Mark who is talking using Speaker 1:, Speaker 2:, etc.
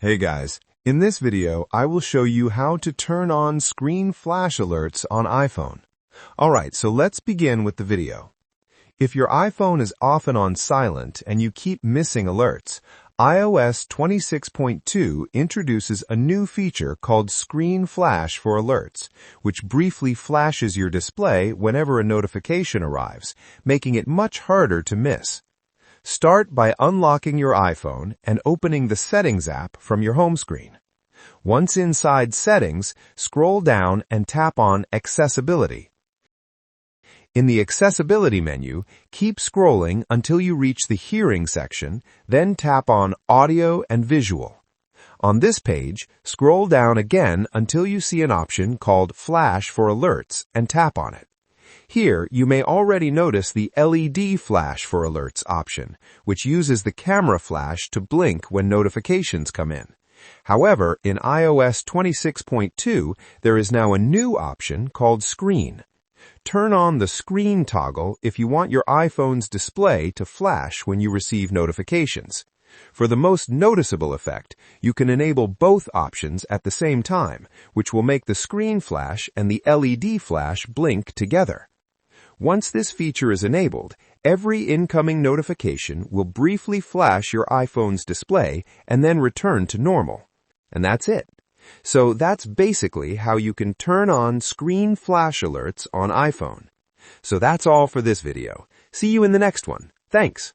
Speaker 1: Hey guys, in this video I will show you how to turn on screen flash alerts on iPhone. Alright, so let's begin with the video. If your iPhone is often on silent and you keep missing alerts, iOS 26.2 introduces a new feature called Screen Flash for Alerts, which briefly flashes your display whenever a notification arrives, making it much harder to miss. Start by unlocking your iPhone and opening the Settings app from your home screen. Once inside Settings, scroll down and tap on Accessibility. In the Accessibility menu, keep scrolling until you reach the Hearing section, then tap on Audio and Visual. On this page, scroll down again until you see an option called Flash for Alerts and tap on it. Here, you may already notice the LED Flash for Alerts option, which uses the camera flash to blink when notifications come in. However, in iOS 26.2, there is now a new option called Screen. Turn on the Screen toggle if you want your iPhone's display to flash when you receive notifications. For the most noticeable effect, you can enable both options at the same time, which will make the screen flash and the LED flash blink together. Once this feature is enabled, every incoming notification will briefly flash your iPhone's display and then return to normal. And that's it. So that's basically how you can turn on screen flash alerts on iPhone. So that's all for this video. See you in the next one. Thanks.